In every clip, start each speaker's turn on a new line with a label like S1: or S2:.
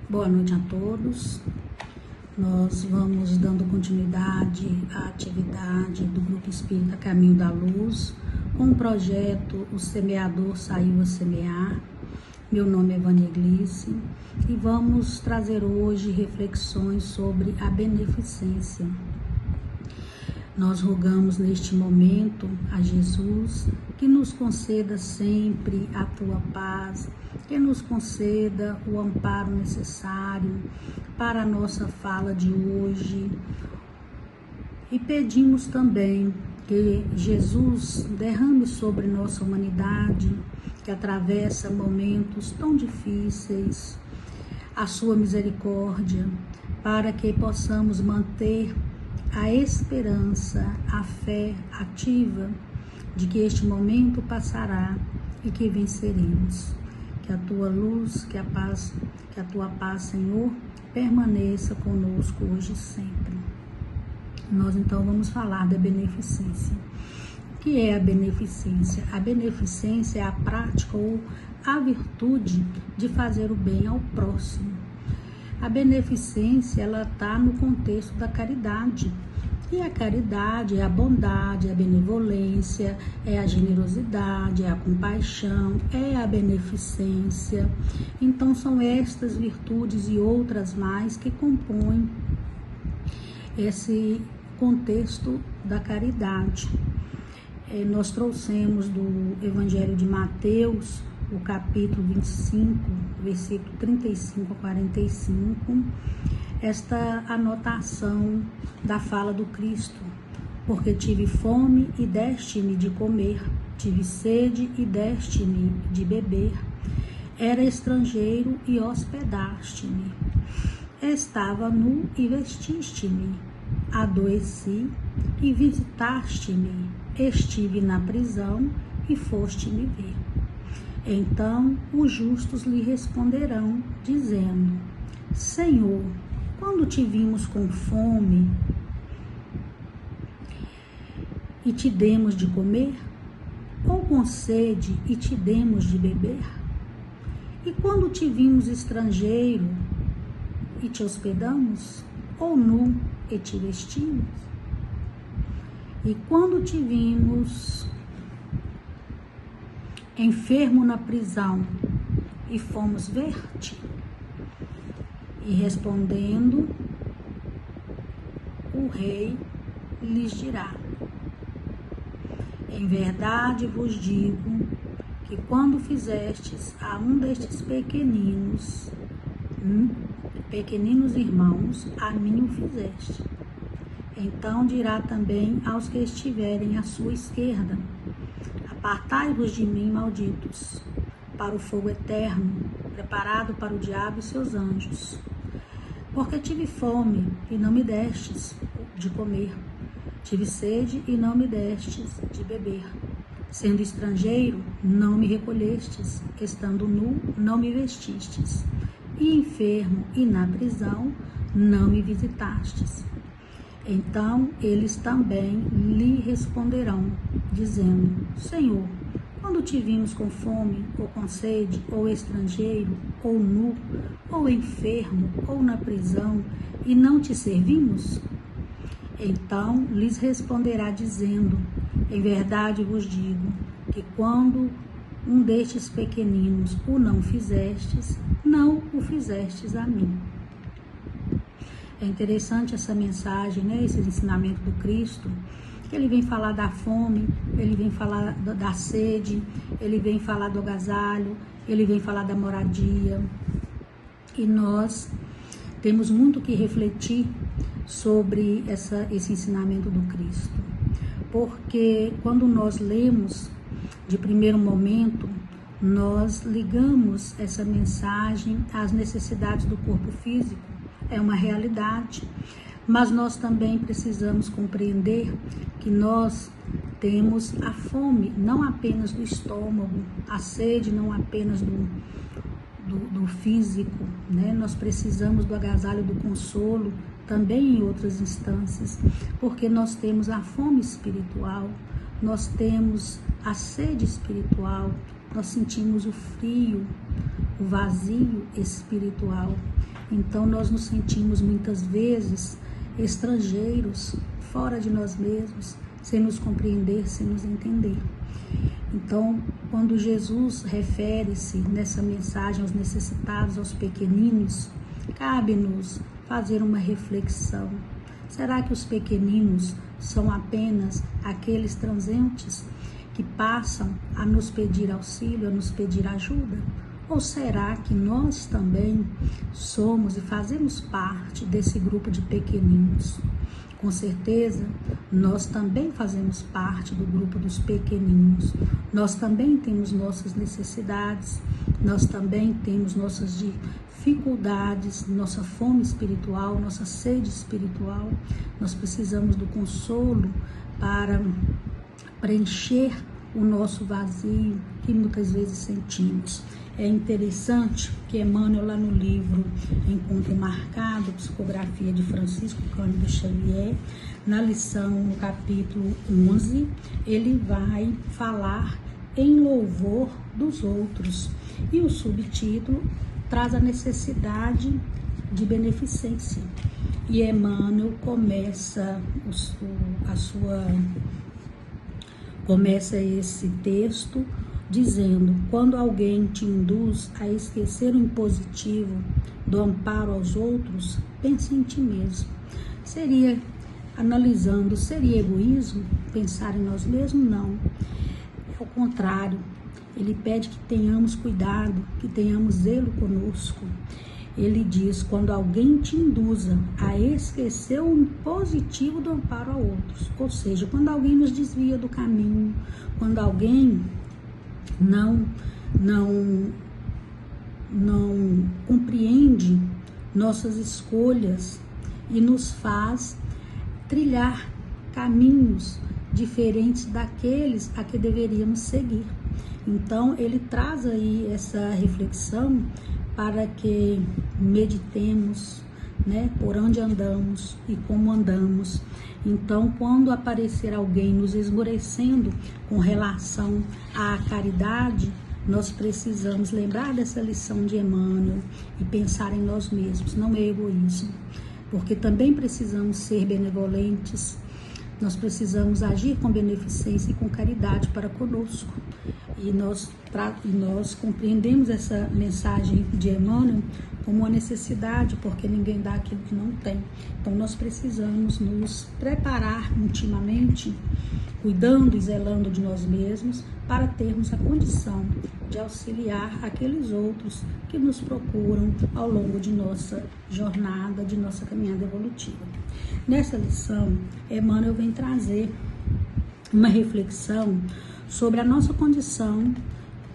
S1: Boa noite a todos. Nós vamos dando continuidade à atividade do Grupo Espírita Caminho da Luz, com o projeto O Semeador Saiu a Semear. Meu nome é Vânia Glice e vamos trazer hoje reflexões sobre a beneficência. Nós rogamos neste momento a Jesus que nos conceda sempre a tua paz, que nos conceda o amparo necessário para a nossa fala de hoje. E pedimos também que Jesus derrame sobre nossa humanidade, que atravessa momentos tão difíceis, a sua misericórdia, para que possamos manter a esperança, a fé ativa de que este momento passará e que venceremos. Que a tua luz, que a tua paz, Senhor, permaneça conosco hoje e sempre. Nós então vamos falar da beneficência. O que é a beneficência? A beneficência é a prática ou a virtude de fazer o bem ao próximo. A beneficência, ela está no contexto da caridade. E a caridade é a bondade, é a benevolência, é a generosidade, é a compaixão, é a beneficência. Então são estas virtudes e outras mais que compõem esse contexto da caridade. Nós trouxemos do Evangelho de Mateus, o capítulo 25, versículo 35 a 45, esta anotação da fala do Cristo: porque tive fome e deste-me de comer, tive sede e deste-me de beber, era estrangeiro e hospedaste-me, estava nu e vestiste-me, adoeci e visitaste-me, estive na prisão e foste-me ver. Então os justos lhe responderão, dizendo: Senhor, quando te vimos com fome e te demos de comer, ou com sede e te demos de beber? E quando te vimos estrangeiro e te hospedamos, ou nu e te vestimos? E quando te vimos enfermo na prisão e fomos ver-te? E respondendo, o rei lhes dirá: em verdade vos digo que quando fizestes a um destes pequeninos irmãos, a mim o fizeste. Então dirá também aos que estiverem à sua esquerda: apartai-vos de mim, malditos, para o fogo eterno, preparado para o diabo e seus anjos. Porque tive fome e não me destes de comer, tive sede e não me destes de beber, sendo estrangeiro, não me recolhestes, estando nu, não me vestistes, e enfermo e na prisão, não me visitastes. Então eles também lhe responderão, dizendo: Senhor, quando te vimos com fome, ou com sede, ou estrangeiro, ou nu, ou enfermo, ou na prisão, e não te servimos? Então lhes responderá, dizendo: em verdade vos digo que quando um destes pequeninos o não fizestes, não o fizestes a mim. É interessante essa mensagem, né? Esse ensinamento do Cristo. Ele vem falar da fome, ele vem falar da sede, ele vem falar do agasalho, ele vem falar da moradia. E nós temos muito que refletir sobre esse ensinamento do Cristo. Porque quando nós lemos, de primeiro momento, nós ligamos essa mensagem às necessidades do corpo físico. É uma realidade. Mas nós também precisamos compreender que nós temos a fome, não apenas do estômago, a sede não apenas do físico, né? Nós precisamos do agasalho, do consolo, também em outras instâncias, porque nós temos a fome espiritual, nós temos a sede espiritual, nós sentimos o frio, o vazio espiritual. Então nós nos sentimos muitas vezes estrangeiros, fora de nós mesmos, sem nos compreender, sem nos entender. Então, quando Jesus refere-se nessa mensagem aos necessitados, aos pequeninos, cabe-nos fazer uma reflexão. Será que os pequeninos são apenas aqueles transeuntes que passam a nos pedir auxílio, a nos pedir ajuda? Ou será que nós também somos e fazemos parte desse grupo de pequeninos? Com certeza, nós também fazemos parte do grupo dos pequeninos. Nós também temos nossas necessidades, nós também temos nossas dificuldades, nossa fome espiritual, nossa sede espiritual. Nós precisamos do consolo para preencher o nosso vazio que muitas vezes sentimos. É interessante que Emmanuel, lá no livro Encontro Marcado, Psicografia de Francisco Cândido Xavier, na lição, no capítulo 11, ele vai falar em louvor dos outros. E o subtítulo traz a necessidade de beneficência. E Emmanuel começa esse texto dizendo: quando alguém te induz a esquecer o impositivo do amparo aos outros, pense em ti mesmo. Analisando, seria egoísmo pensar em nós mesmos? Não. Ao contrário, ele pede que tenhamos cuidado, que tenhamos zelo conosco. Ele diz: quando alguém te induza a esquecer o impositivo do amparo a outros, ou seja, quando alguém nos desvia do caminho, quando alguém não compreende nossas escolhas e nos faz trilhar caminhos diferentes daqueles a que deveríamos seguir. Então ele traz aí essa reflexão para que meditemos, né, por onde andamos e como andamos. Então, quando aparecer alguém nos esmorecendo com relação à caridade, nós precisamos lembrar dessa lição de Emmanuel e pensar em nós mesmos. Não é egoísmo, porque também precisamos ser benevolentes. Nós precisamos agir com beneficência e com caridade para conosco. E nós compreendemos essa mensagem de Emmanuel como uma necessidade, porque ninguém dá aquilo que não tem. Então nós precisamos nos preparar intimamente, cuidando e zelando de nós mesmos, para termos a condição de auxiliar aqueles outros que nos procuram ao longo de nossa jornada, de nossa caminhada evolutiva. Nessa lição, Emmanuel vem trazer uma reflexão sobre a nossa condição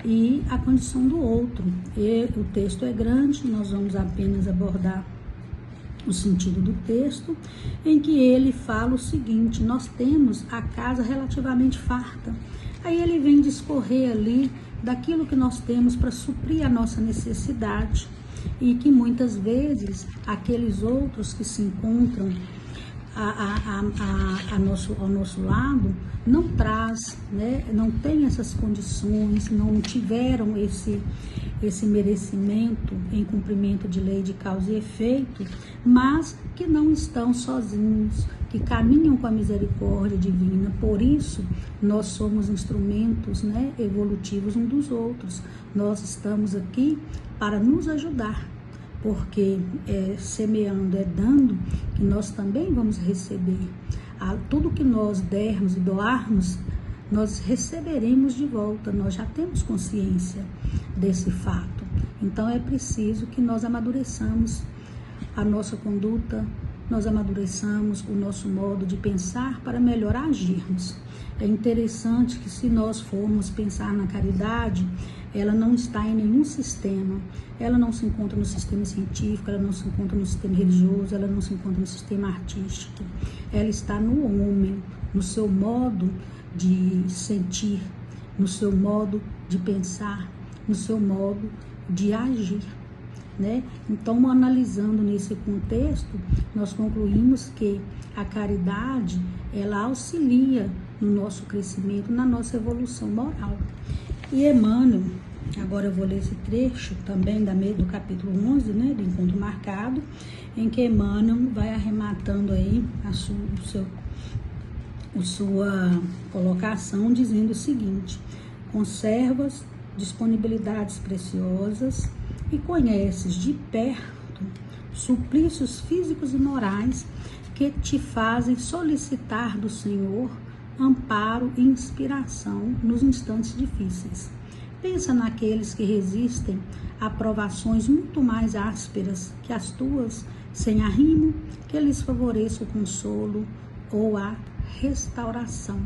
S1: e a condição do outro. E o texto é grande, nós vamos apenas abordar o sentido do texto, em que ele fala o seguinte: nós temos a casa relativamente farta. Aí ele vem discorrer ali daquilo que nós temos para suprir a nossa necessidade, e que muitas vezes aqueles outros que se encontram ao nosso lado não traz, né, não tem essas condições, não tiveram esse merecimento em cumprimento de lei de causa e efeito, mas que não estão sozinhos, que caminham com a misericórdia divina. Por isso, nós somos instrumentos, né, evolutivos uns dos outros. Nós estamos aqui para nos ajudar, porque semeando é dando que nós também vamos receber. Tudo que nós dermos e doarmos, nós receberemos de volta. Nós já temos consciência desse fato. Então é preciso que nós amadureçamos a nossa conduta, nós amadureçamos o nosso modo de pensar para melhor agirmos. É interessante que, se nós formos pensar na caridade, ela não está em nenhum sistema. Ela não se encontra no sistema científico, ela não se encontra no sistema religioso, ela não se encontra no sistema artístico. Ela está no homem, no seu modo de sentir, no seu modo de pensar, no seu modo de agir, né? Então, analisando nesse contexto, nós concluímos que a caridade, ela auxilia no nosso crescimento, na nossa evolução moral. E Emmanuel, Agora eu vou ler esse trecho também do capítulo 11, né, do Encontro Marcado, em que Emmanuel vai arrematando aí a sua colocação, dizendo o seguinte: conservas disponibilidades preciosas e conheces de perto suplícios físicos e morais que te fazem solicitar do Senhor amparo e inspiração nos instantes difíceis. Pensa naqueles que resistem a provações muito mais ásperas que as tuas, sem arrimo que lhes favoreça o consolo ou a restauração.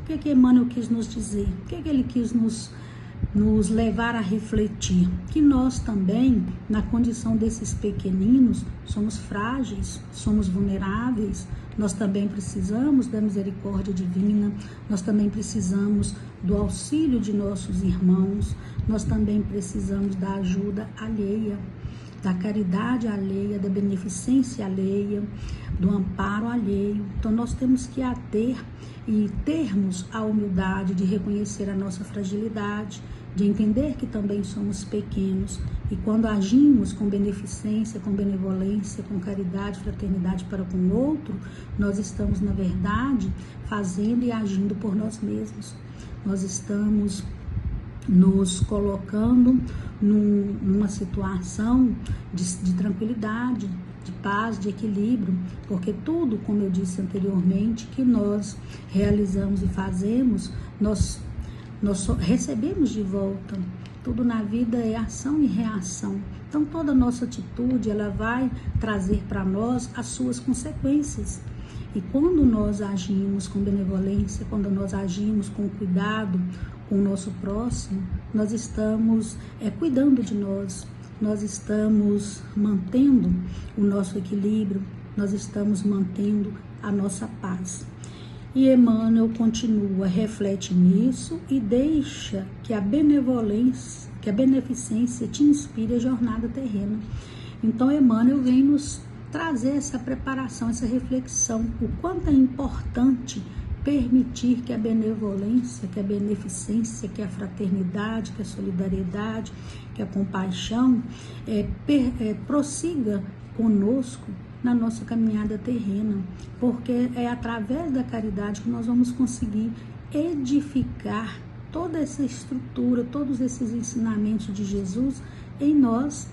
S1: O que Emmanuel quis nos dizer? O que ele quis nos levar a refletir? Que nós também, na condição desses pequeninos, somos frágeis, somos vulneráveis, nós também precisamos da misericórdia divina, nós também precisamos do auxílio de nossos irmãos, nós também precisamos da ajuda alheia, da caridade alheia, da beneficência alheia, do amparo alheio. Então nós temos que ater e termos a humildade de reconhecer a nossa fragilidade, de entender que também somos pequenos, e quando agimos com beneficência, com benevolência, com caridade, fraternidade para com o outro, nós estamos, na verdade, fazendo e agindo por nós mesmos. Nós estamos nos colocando numa situação de tranquilidade, de paz, de equilíbrio, porque tudo, como eu disse anteriormente, que nós realizamos e fazemos, nós recebemos de volta. Tudo na vida é ação e reação. Então toda a nossa atitude, ela vai trazer para nós as suas consequências. E quando nós agimos com benevolência, quando nós agimos com cuidado com o nosso próximo, nós estamos cuidando de nós, nós estamos mantendo o nosso equilíbrio, nós estamos mantendo a nossa paz. E Emmanuel continua, reflete nisso e deixa que a benevolência, que a beneficência te inspire a jornada terrena. Então Emmanuel vem nos trazer essa preparação, essa reflexão, o quanto é importante permitir que a benevolência, que a beneficência, que a fraternidade, que a solidariedade, que a compaixão prossiga conosco na nossa caminhada terrena, porque é através da caridade que nós vamos conseguir edificar toda essa estrutura, todos esses ensinamentos de Jesus em nós,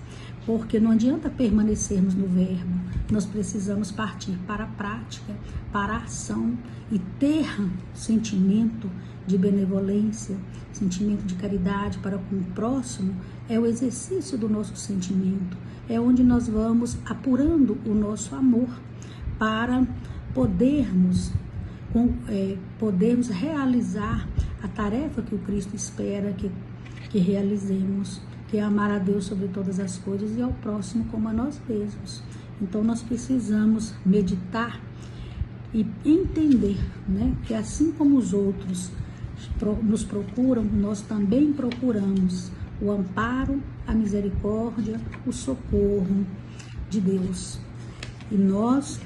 S1: porque não adianta permanecermos no verbo, nós precisamos partir para a prática, para a ação e ter sentimento de benevolência, sentimento de caridade para com o próximo, é o exercício do nosso sentimento, é onde nós vamos apurando o nosso amor para podermos realizar a tarefa que o Cristo espera que realizemos, que é amar a Deus sobre todas as coisas e ao próximo como a nós mesmos. Então nós precisamos meditar e entender, né, que assim como os outros nos procuram, nós também procuramos o amparo, a misericórdia, o socorro de Deus. E nós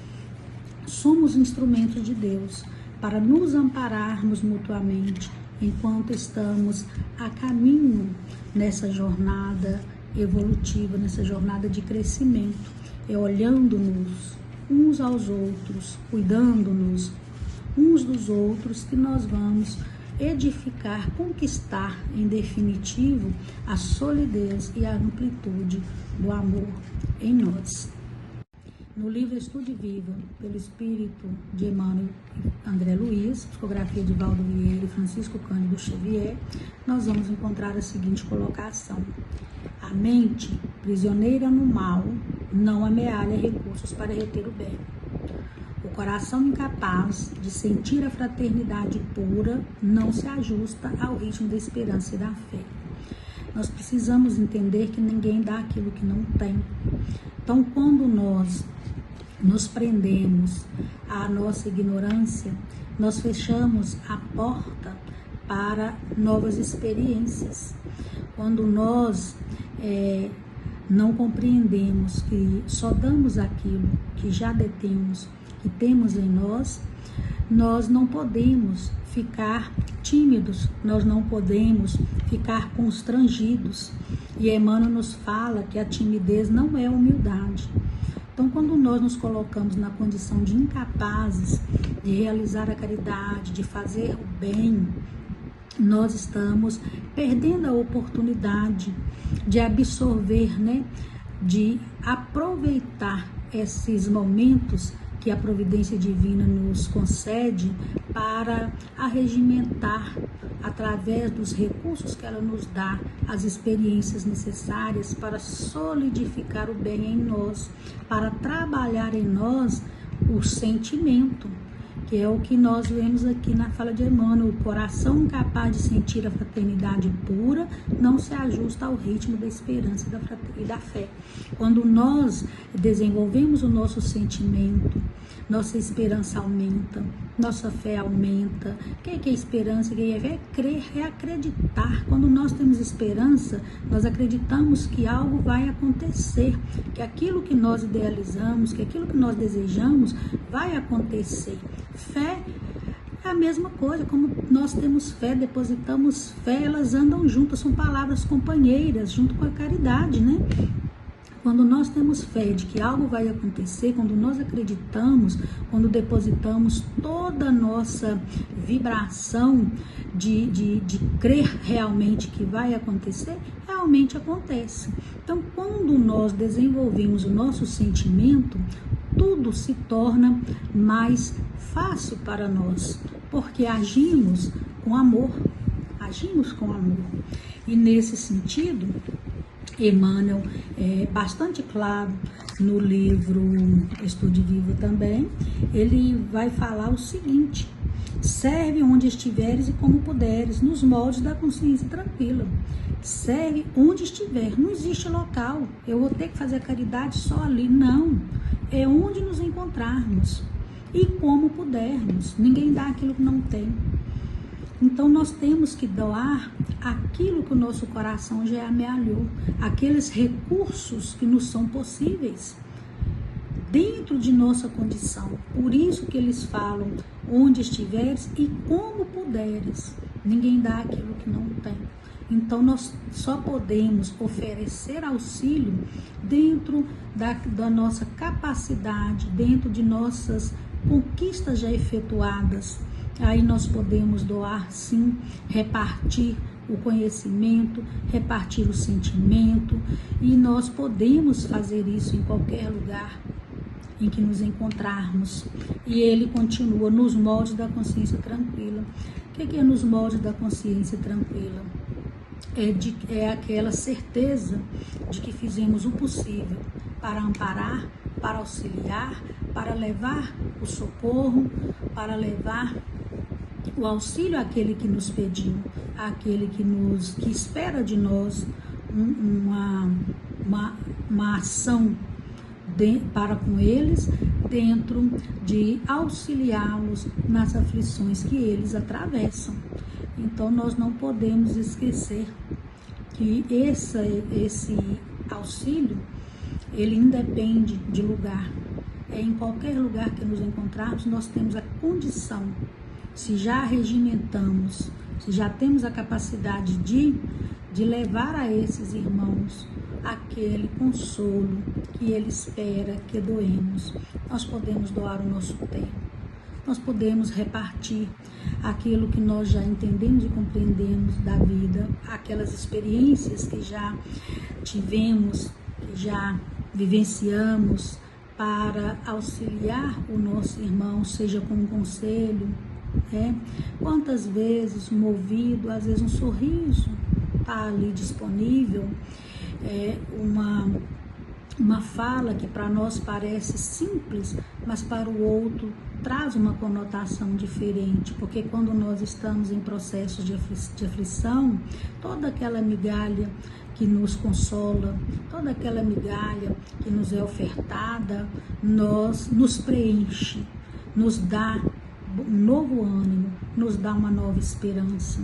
S1: somos instrumentos de Deus para nos ampararmos mutuamente enquanto estamos a caminho nessa jornada evolutiva, nessa jornada de crescimento, olhando-nos uns aos outros, cuidando-nos uns dos outros, que nós vamos edificar, conquistar, em definitivo, a solidez e a amplitude do amor em nós. No livro Estude Viva, pelo Espírito de Emmanuel André Luiz, psicografia de Valdo Vieira e Francisco Cândido Xavier, nós vamos encontrar a seguinte colocação: a mente, prisioneira no mal, não amealha recursos para reter o bem. O coração incapaz de sentir a fraternidade pura não se ajusta ao ritmo da esperança e da fé. Nós precisamos entender que ninguém dá aquilo que não tem. Então, quando nós nos prendemos à nossa ignorância, nós fechamos a porta para novas experiências. Quando nós não compreendemos que só damos aquilo que já detemos, que temos em nós, nós não podemos ficar tímidos, nós não podemos ficar constrangidos. E Emmanuel nos fala que a timidez não é humildade. Então, quando nós nos colocamos na condição de incapazes de realizar a caridade, de fazer o bem, nós estamos perdendo a oportunidade de absorver, né, de aproveitar esses momentos que a providência divina nos concede para arregimentar, através dos recursos que ela nos dá, as experiências necessárias para solidificar o bem em nós, para trabalhar em nós o sentimento, que é o que nós vemos aqui na fala de Emmanuel. O coração incapaz de sentir a fraternidade pura não se ajusta ao ritmo da esperança e da fé. Quando nós desenvolvemos o nosso sentimento, nossa esperança aumenta, nossa fé aumenta. O que é esperança? O que é fé? É crer, é acreditar. Quando nós temos esperança, nós acreditamos que algo vai acontecer, que aquilo que nós idealizamos, que aquilo que nós desejamos vai acontecer. Fé é a mesma coisa, como nós temos fé, depositamos fé, elas andam juntas, são palavras companheiras, junto com a caridade, né? Quando nós temos fé de que algo vai acontecer, quando nós acreditamos, quando depositamos toda a nossa vibração de crer realmente que vai acontecer, realmente acontece. Então, quando nós desenvolvemos o nosso sentimento, tudo se torna mais fácil para nós, porque agimos com amor, E nesse sentido, Emmanuel é bastante claro no livro Estude Vivo também, ele vai falar o seguinte: serve onde estiveres e como puderes, nos moldes da consciência tranquila. Serve onde estiver, não existe local, eu vou ter que fazer a caridade só ali, não. É onde nos encontrarmos e como pudermos. Ninguém dá aquilo que não tem. Então nós temos que doar aquilo que o nosso coração já amealhou, aqueles recursos que nos são possíveis dentro de nossa condição. Por isso que eles falam onde estiveres e como puderes. Ninguém dá aquilo que não tem. Então nós só podemos oferecer auxílio dentro da nossa capacidade, dentro de nossas conquistas já efetuadas. Aí nós podemos doar, sim, repartir o conhecimento, repartir o sentimento, e nós podemos fazer isso em qualquer lugar em que nos encontrarmos. E ele continua nos moldes da consciência tranquila. O que é nos moldes da consciência tranquila? É aquela certeza de que fizemos o possível para amparar, para auxiliar, para levar o socorro, para levar o auxílio àquele que nos pediu, àquele que espera de nós uma ação para com eles, dentro de auxiliá-los nas aflições que eles atravessam. Então nós não podemos esquecer que esse auxílio, ele independe de lugar. É em qualquer lugar que nos encontrarmos, nós temos a condição, se já regimentamos, se já temos a capacidade de levar a esses irmãos aquele consolo que ele espera que doemos. Nós podemos doar o nosso tempo, nós podemos repartir aquilo que nós já entendemos e compreendemos da vida, aquelas experiências que já tivemos, que já vivenciamos, para auxiliar o nosso irmão, seja com um conselho, Quantas vezes movido, às vezes um sorriso está ali disponível, uma fala que para nós parece simples, mas para o outro traz uma conotação diferente, porque quando nós estamos em processos de aflição, toda aquela migalha que nos consola, toda aquela migalha que nos é ofertada, nos preenche, nos dá um novo ânimo, nos dá uma nova esperança,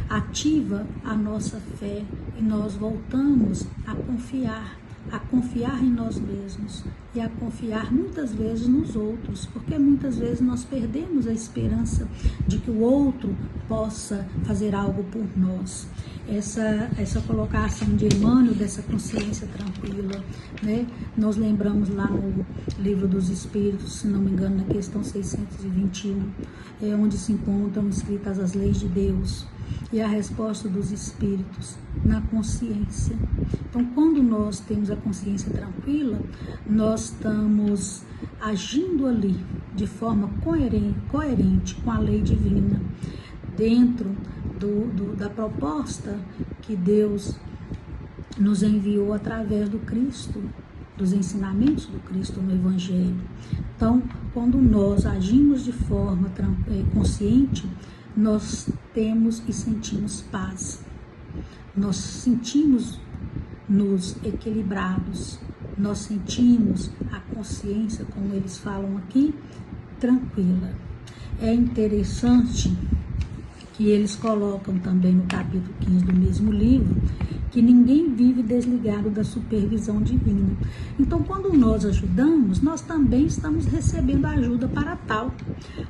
S1: ativa a nossa fé e nós voltamos a confiar, a confiar em nós mesmos e a confiar muitas vezes nos outros, porque muitas vezes nós perdemos a esperança de que o outro possa fazer algo por nós. Essa colocação de Emmanuel, dessa consciência tranquila, né? Nós lembramos lá no Livro dos Espíritos, se não me engano, na questão 621, onde se encontram escritas as leis de Deus e a resposta dos Espíritos na consciência. Então, quando nós temos a consciência tranquila, nós estamos agindo ali de forma coerente com a lei divina, dentro da proposta que Deus nos enviou através do Cristo, dos ensinamentos do Cristo no Evangelho. Então, quando nós agimos de forma consciente, nós temos e sentimos paz. Nós sentimos-nos equilibrados. Nós sentimos a consciência, como eles falam aqui, tranquila. É interessante que eles colocam também no capítulo 15 do mesmo livro, que ninguém vive desligado da supervisão divina. Então, quando nós ajudamos, nós também estamos recebendo ajuda para tal,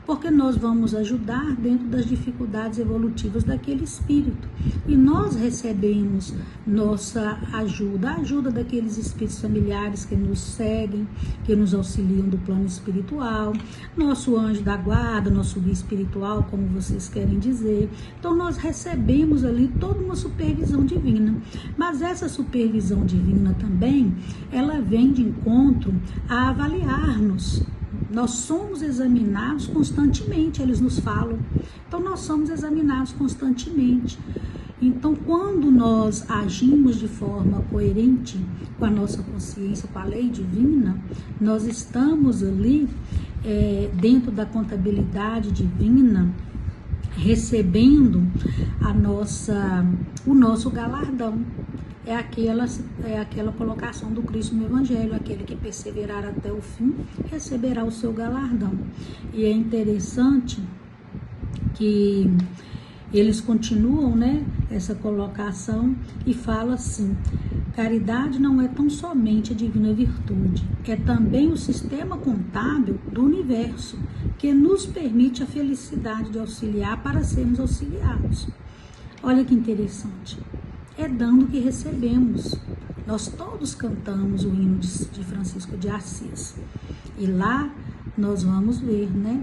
S1: porque nós vamos ajudar dentro das dificuldades evolutivas daquele espírito. E nós recebemos nossa ajuda, a ajuda daqueles espíritos familiares que nos seguem, que nos auxiliam do plano espiritual, nosso anjo da guarda, nosso guia espiritual, como vocês querem dizer. Então, nós recebemos ali toda uma supervisão divina. Mas essa supervisão divina também, ela vem de encontro a avaliar-nos. Nós somos examinados constantemente, eles nos falam. Então, nós somos examinados constantemente. Então, quando nós agimos de forma coerente com a nossa consciência, com a lei divina, nós estamos ali dentro da contabilidade divina, recebendo o nosso galardão. É aquela colocação do Cristo no Evangelho: aquele que perseverar até o fim receberá o seu galardão. E é interessante que eles continuam, né, essa colocação e fala assim: caridade não é tão somente a divina virtude, é também o sistema contábil do universo que nos permite a felicidade de auxiliar para sermos auxiliados. Olha que interessante. É dando que recebemos. Nós todos cantamos o hino de Francisco de Assis. E lá nós vamos ver, né,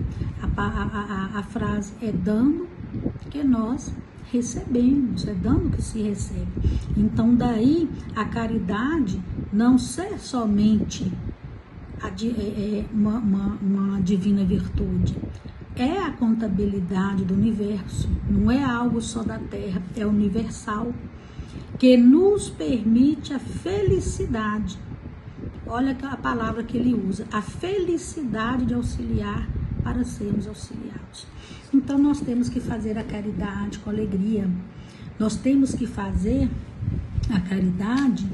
S1: a frase: é dando que nós recebemos, é dando que se recebe. Então, daí a caridade não ser somente uma divina virtude, é a contabilidade do universo, não é algo só da terra, é universal, que nos permite a felicidade. Olha a palavra que ele usa: a felicidade de auxiliar para sermos auxiliados. Então, nós temos que fazer a caridade com alegria, nós temos que fazer a caridade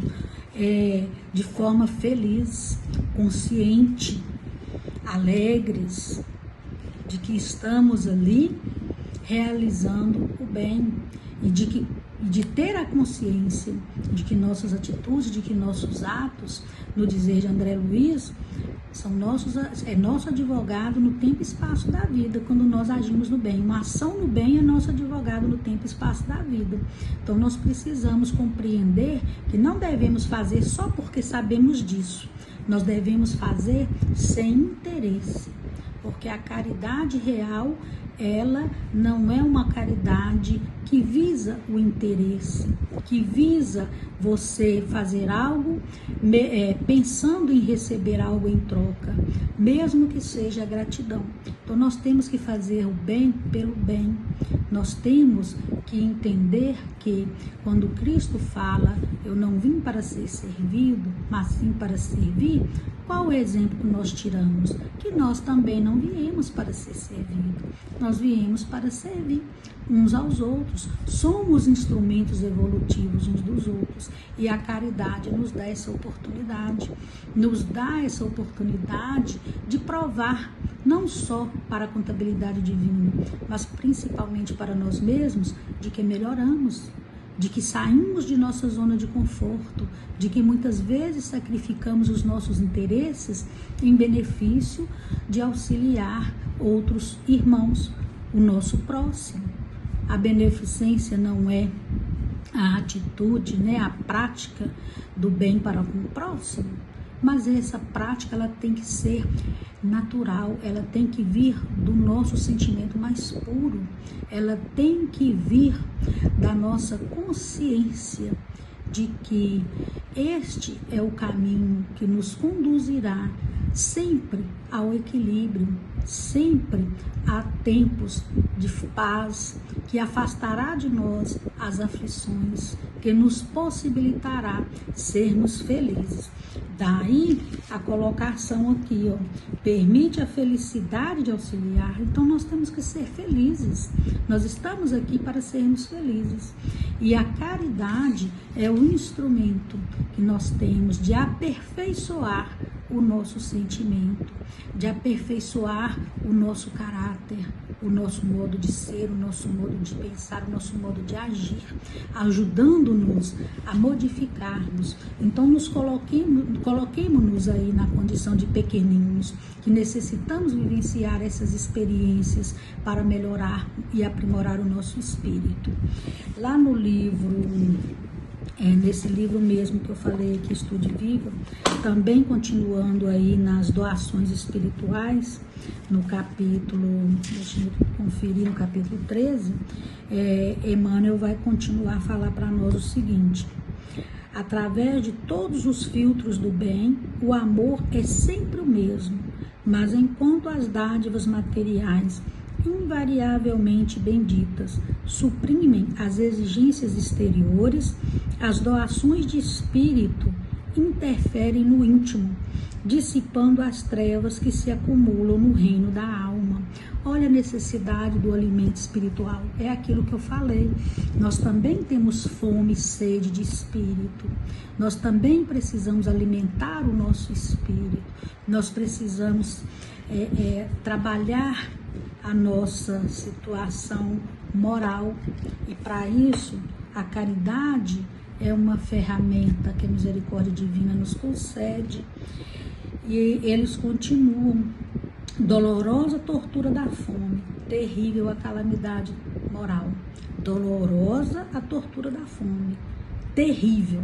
S1: de forma feliz, consciente, alegres, de que estamos ali realizando o bem e de ter a consciência de que nossas atitudes, de que nossos atos, no dizer de André Luiz, é nosso advogado no tempo e espaço da vida, quando nós agimos no bem. Uma ação no bem é nosso advogado no tempo e espaço da vida. Então, nós precisamos compreender que não devemos fazer só porque sabemos disso. Nós devemos fazer sem interesse, porque a caridade real, ela não é uma caridade que visa o interesse, que visa você fazer algo pensando em receber algo em troca, mesmo que seja gratidão. Então, nós temos que fazer o bem pelo bem. Nós temos que entender que quando Cristo fala: eu não vim para ser servido, mas sim para servir, qual é o exemplo que nós tiramos? Que nós também não viemos para ser servido, nós viemos para servir uns aos outros. Somos instrumentos evolutivos uns dos outros, e a caridade nos dá essa oportunidade, de provar, não só para a contabilidade divina, mas principalmente para nós mesmos, de que melhoramos, de que saímos de nossa zona de conforto, de que muitas vezes sacrificamos os nossos interesses em benefício de auxiliar outros irmãos, o nosso próximo. A beneficência não é a atitude, né, a prática do bem para com o próximo, mas essa prática ela tem que ser natural, ela tem que vir do nosso sentimento mais puro, ela tem que vir da nossa consciência de que este é o caminho que nos conduzirá sempre ao equilíbrio, sempre a tempos de paz, que afastará de nós as aflições, que nos possibilitará sermos felizes. Daí a colocação aqui, ó, permite a felicidade de auxiliar. Então nós temos que ser felizes. Nós estamos aqui para sermos felizes. E a caridade é o instrumento que nós temos de aperfeiçoar o nosso sentimento, de aperfeiçoar o nosso caráter, o nosso modo de ser, o nosso modo de pensar, o nosso modo de agir, ajudando-nos a modificarmos. Então nos coloquemos-nos aí na condição de pequeninos, que necessitamos vivenciar essas experiências para melhorar e aprimorar o nosso espírito. Lá no livro, nesse livro mesmo que eu falei aqui, Estude Viva, também continuando aí nas doações espirituais, no capítulo, deixa eu conferir, no capítulo 13, Emmanuel vai continuar a falar para nós o seguinte: através de todos os filtros do bem, o amor é sempre o mesmo, mas enquanto as dádivas materiais invariavelmente benditas suprimem as exigências exteriores, as doações de espírito interferem no íntimo, dissipando as trevas que se acumulam no reino da alma. Olha a necessidade do alimento espiritual, é aquilo que eu falei. Nós também temos fome e sede de espírito, nós também precisamos alimentar o nosso espírito, nós precisamos trabalhar a nossa situação moral, e para isso a caridade é uma ferramenta que a misericórdia divina nos concede. E eles continuam: dolorosa tortura da fome, terrível a calamidade moral. Dolorosa a tortura da fome, terrível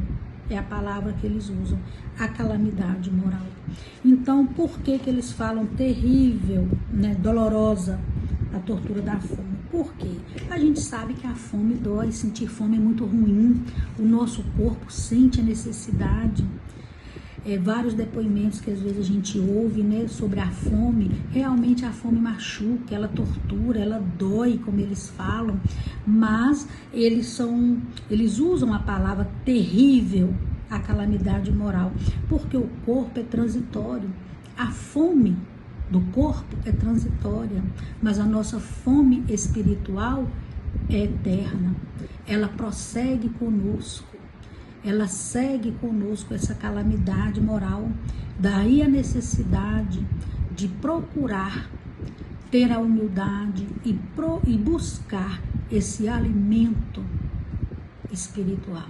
S1: é a palavra que eles usam, a calamidade moral. Então, por que eles falam terrível, né, dolorosa a tortura da fome? Por quê? A gente sabe que a fome dói, sentir fome é muito ruim, o nosso corpo sente a necessidade. Vários depoimentos que às vezes a gente ouve, né, sobre a fome, realmente a fome machuca, ela tortura, ela dói, como eles falam, mas eles usam a palavra terrível, a calamidade moral, porque o corpo é transitório, a fome do corpo é transitória, mas a nossa fome espiritual é eterna, ela prossegue conosco. Ela segue conosco essa calamidade moral. Daí a necessidade de procurar ter a humildade e buscar esse alimento espiritual.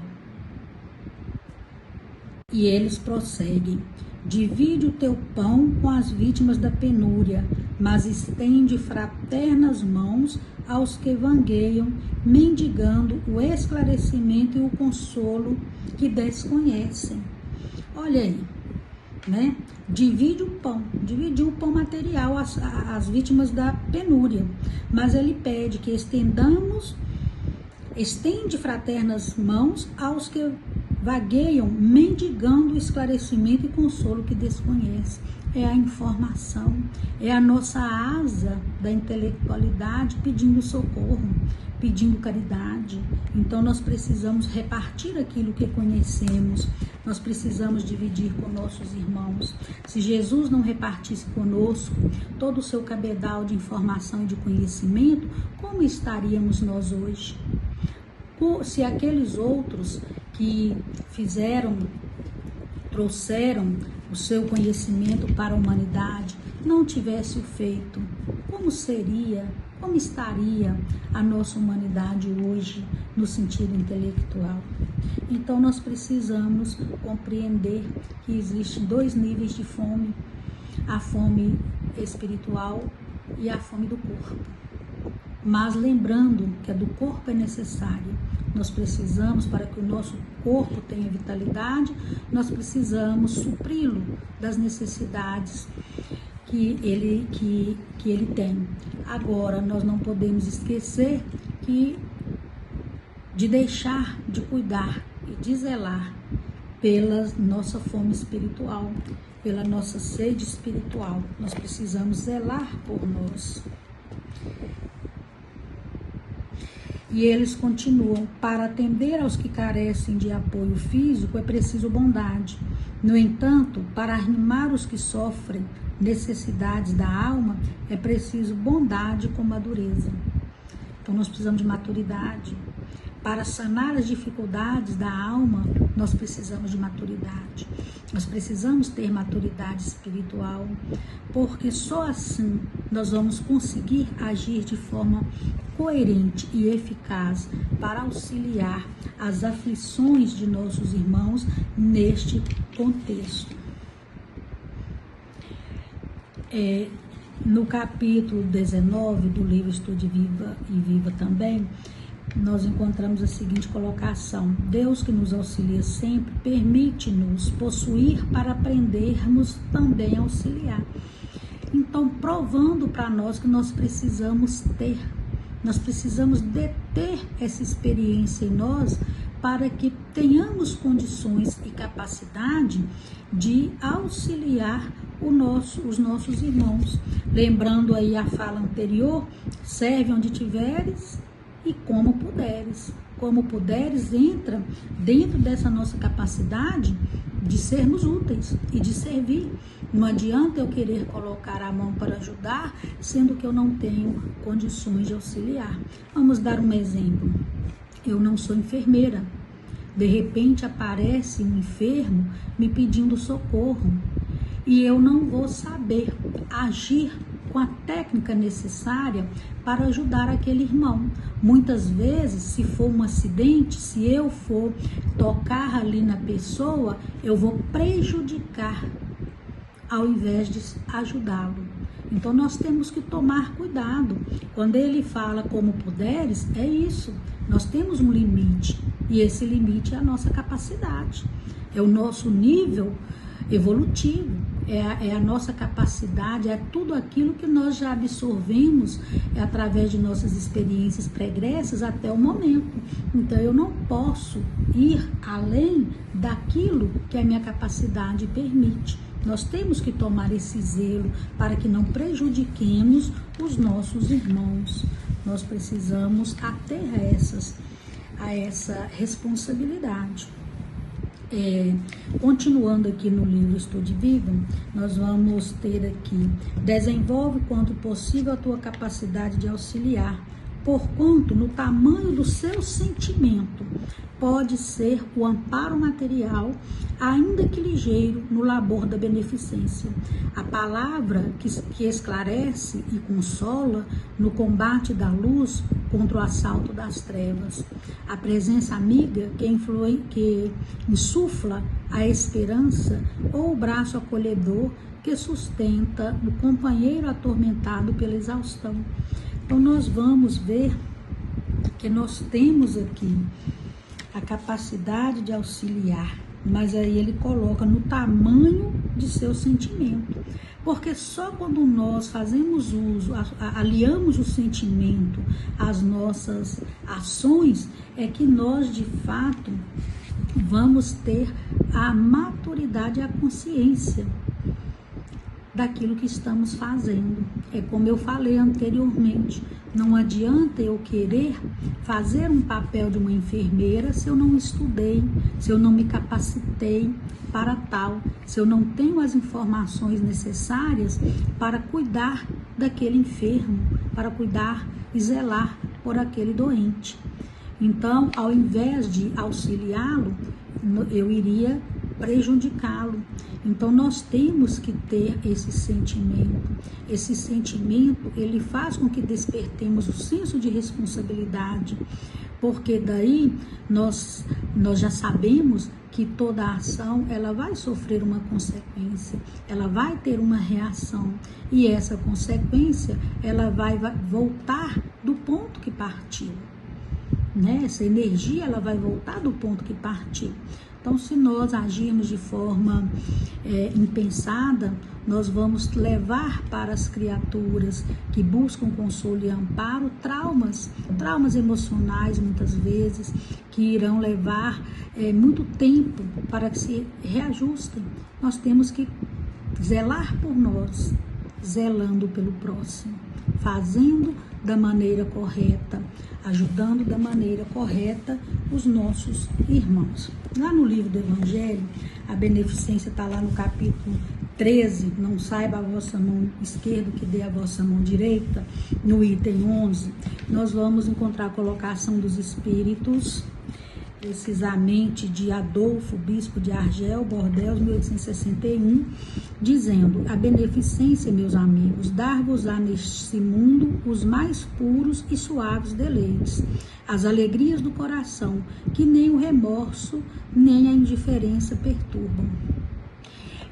S1: E eles prosseguem: divide o teu pão com as vítimas da penúria, mas estende fraternas mãos aos que vangueiam, mendigando o esclarecimento e o consolo que desconhecem. Olha aí, né? Divide o pão, dividiu o pão material às vítimas da penúria, mas ele pede que estende fraternas mãos aos que vagueiam, mendigando o esclarecimento e consolo que desconhece. É a informação, é a nossa asa da intelectualidade pedindo socorro, pedindo caridade. Então nós precisamos repartir aquilo que conhecemos, nós precisamos dividir com nossos irmãos. Se Jesus não repartisse conosco todo o seu cabedal de informação e de conhecimento, como estaríamos nós hoje? Se aqueles outros que trouxeram o seu conhecimento para a humanidade não tivesse o feito, como estaria a nossa humanidade hoje? no sentido intelectual. Então nós precisamos compreender que existem 2 níveis de fome, a fome espiritual e a fome do corpo. Mas lembrando que a do corpo é necessária, nós precisamos, para que o nosso corpo tenha vitalidade, nós precisamos supri-lo das necessidades que ele tem. Agora, nós não podemos esquecer de deixar de cuidar e de zelar pela nossa fome espiritual, pela nossa sede espiritual. Nós precisamos zelar por nós. E eles continuam: para atender aos que carecem de apoio físico é preciso bondade. No entanto, para animar os que sofrem necessidades da alma é preciso bondade com madureza. Então nós precisamos de maturidade. Para sanar as dificuldades da alma, nós precisamos de maturidade. Nós precisamos ter maturidade espiritual, porque só assim nós vamos conseguir agir de forma coerente e eficaz para auxiliar as aflições de nossos irmãos neste contexto. No capítulo 19 do livro Estude Viva e Viva também, nós encontramos a seguinte colocação: Deus, que nos auxilia sempre, permite-nos possuir para aprendermos também a auxiliar. Então, provando para nós que nós precisamos deter essa experiência em nós, para que tenhamos condições e capacidade de auxiliar os nossos irmãos. Lembrando aí a fala anterior: serve onde tiveres e como puderes. Como puderes entra dentro dessa nossa capacidade de sermos úteis e de servir. Não adianta eu querer colocar a mão para ajudar, sendo que eu não tenho condições de auxiliar. Vamos dar um exemplo. Eu não sou enfermeira. De repente aparece um enfermo me pedindo socorro e eu não vou saber agir com a técnica necessária para ajudar aquele irmão. Muitas vezes, se for um acidente, se eu for tocar ali na pessoa, eu vou prejudicar ao invés de ajudá-lo. Então nós temos que tomar cuidado. Quando ele fala como puderes, é isso. Nós temos um limite e esse limite é a nossa capacidade, é o nosso nível evolutivo, é a nossa capacidade, é tudo aquilo que nós já absorvemos através de nossas experiências pregressas até o momento. Então eu não posso ir além daquilo que a minha capacidade permite. Nós temos que tomar esse zelo para que não prejudiquemos os nossos irmãos. Nós precisamos ater a essa responsabilidade. Continuando aqui no livro Estude Viva, nós vamos ter aqui: desenvolve quanto possível a tua capacidade de auxiliar, porquanto no tamanho do seu sentimento pode ser o amparo material, ainda que ligeiro, no labor da beneficência. A palavra que esclarece e consola no combate da luz contra o assalto das trevas. A presença amiga que insufla a esperança, ou o braço acolhedor que sustenta o companheiro atormentado pela exaustão. Então nós vamos ver que nós temos aqui a capacidade de auxiliar, mas aí ele coloca no tamanho de seu sentimento, porque só quando nós fazemos uso, aliamos o sentimento às nossas ações, é que nós de fato vamos ter a maturidade e a consciência daquilo que estamos fazendo. É como eu falei anteriormente, não adianta eu querer fazer um papel de uma enfermeira se eu não estudei, se eu não me capacitei para tal, se eu não tenho as informações necessárias para cuidar daquele enfermo, para cuidar e zelar por aquele doente. Então, ao invés de auxiliá-lo, eu iria prejudicá-lo. Então nós temos que ter esse sentimento. Esse sentimento, ele faz com que despertemos o senso de responsabilidade, porque daí nós já sabemos que toda ação ela vai sofrer uma consequência, ela vai ter uma reação, e essa consequência ela vai voltar do ponto que partiu, né? Essa energia ela vai voltar do ponto que partiu. Então, se nós agirmos de forma impensada, nós vamos levar para as criaturas que buscam consolo e amparo traumas emocionais, muitas vezes, que irão levar muito tempo para que se reajustem. Nós temos que zelar por nós, zelando pelo próximo, fazendo da maneira correta, ajudando da maneira correta os nossos irmãos. Lá no livro do Evangelho, a beneficência está lá no capítulo 13, não saiba a vossa mão esquerda que dê a vossa mão direita, no item 11, nós vamos encontrar a colocação dos espíritos, precisamente de Adolfo, bispo de Argel, Bordeaux, 1861, dizendo: a beneficência, meus amigos, dar-vos-á neste mundo os mais puros e suaves deleites, as alegrias do coração, que nem o remorso, nem a indiferença perturbam.